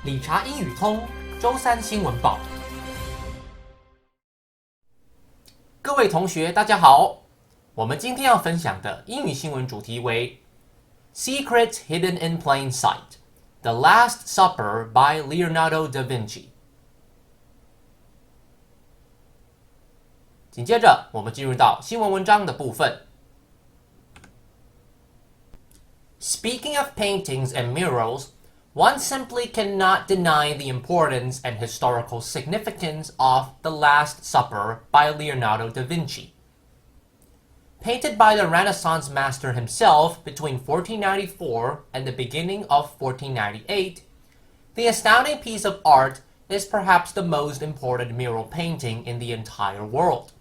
理查英语通周三新闻报。各位同学，大家好。我们今天要分享的英语新闻主题为 Secrets Hidden in Plain Sight: The Last Supper by Leonardo da Vinci。紧接着，我们进入到新闻文章的部分。Speaking of paintings and murals, one simply cannot deny the importance and historical significance of The Last Supper by Leonardo da Vinci. Painted by the Renaissance master himself between 1494 and the beginning of 1498, the astounding piece of art is perhaps the most important mural painting in the entire world,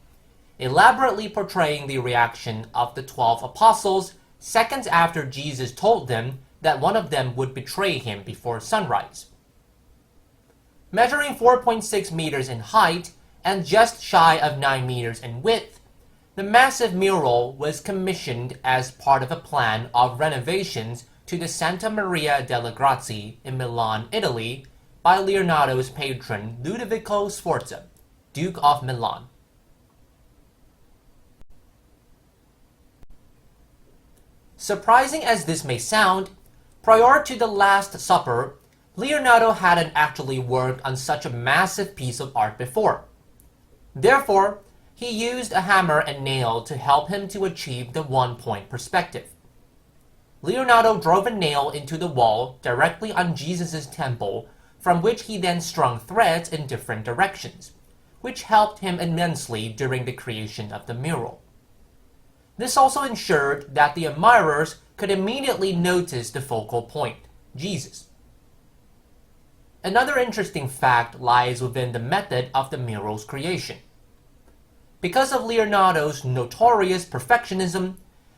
elaborately portraying the reaction of the 12 apostles seconds after Jesus told them that one of them would betray him before sunrise. Measuring 4.6 meters in height and just shy of 9 meters in width, the massive mural was commissioned as part of a plan of renovations to the Santa Maria delle Grazie in Milan, Italy, by Leonardo's patron Ludovico Sforza, Duke of Milan. Surprising as this may sound, prior to the Last Supper, Leonardo hadn't actually worked on such a massive piece of art before. Therefore, he used a hammer and nail to help him to achieve the one-point perspective. Leonardo drove a nail into the wall directly on Jesus' temple, from which he then strung threads in different directions, which helped him immensely during the creation of the mural. This also ensured that the admirers could immediately notice the focal point, Jesus. Another interesting fact lies within the method of the mural's creation. Because of Leonardo's notorious perfectionism,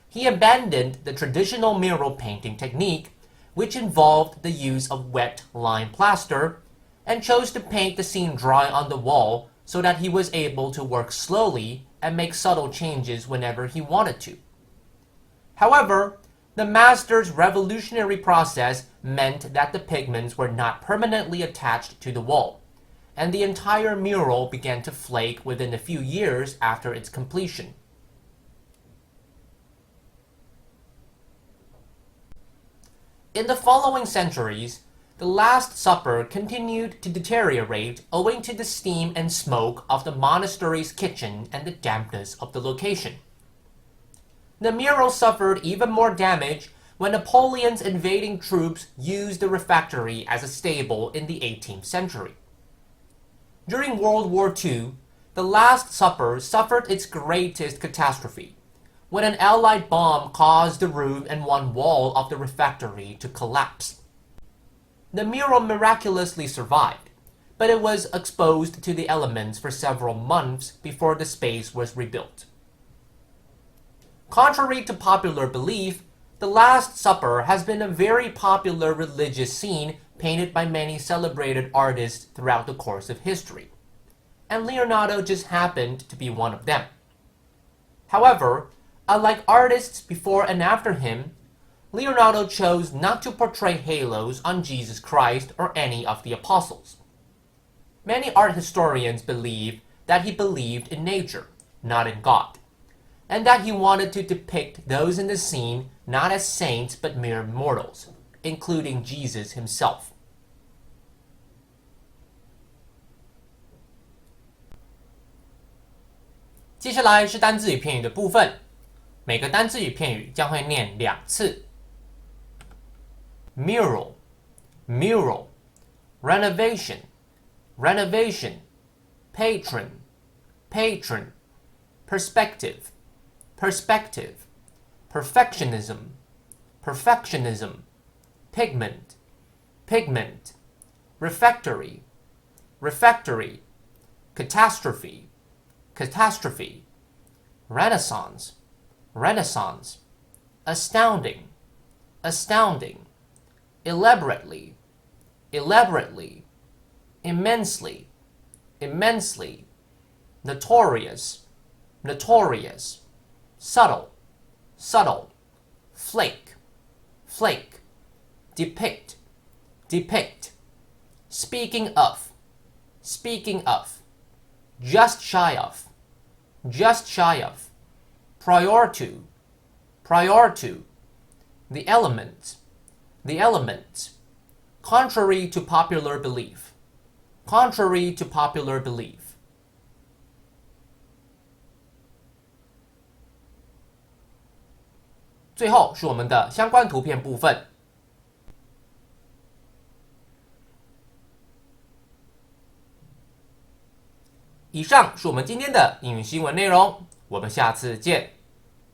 he abandoned the traditional mural painting technique, which involved the use of wet lime plaster, and chose to paint the scene dry on the wall so that he was able to work slowly and make subtle changes whenever he wanted to. However, the master's revolutionary process meant that the pigments were not permanently attached to the wall, and the entire mural began to flake within a few years after its completion. In the following centuries, the Last Supper continued to deteriorate owing to the steam and smoke of the monastery's kitchen and the dampness of the location. The mural suffered even more damage when Napoleon's invading troops used the refectory as a stable in the 18th century. During World War II, the Last Supper suffered its greatest catastrophe, when an Allied bomb caused the roof and one wall of the refectory to collapse. The mural miraculously survived, but it was exposed to the elements for several months before the space was rebuilt. Contrary to popular belief, the Last Supper has been a very popular religious scene painted by many celebrated artists throughout the course of history, and Leonardo just happened to be one of them. However, unlike artists before and after him, Leonardo chose not to portray halos on Jesus Christ or any of the apostles. Many art historians believe that he believed in nature, not in God, and that he wanted to depict those in the scene not as saints but mere mortals, including Jesus himself. 接下来是单字与片语的部分，每个单字与片语将会念2次。Mural, mural, renovation, renovation, patron, patron, perspective, perspective, perfectionism, perfectionism, pigment, pigment, refectory, refectory, catastrophe, catastrophe, renaissance, renaissance, astounding, astounding, elaborately, elaborately, immensely, immensely, notorious, notorious, subtle, subtle, flake, flake, depict, depict, Speaking of, speaking of, just shy of, just shy of, prior to, prior to, the element, the element, contrary to popular belief, contrary to popular belief. 最后是我们的相关图片部分。以上是我们今天的英语新闻内容，我们下次见。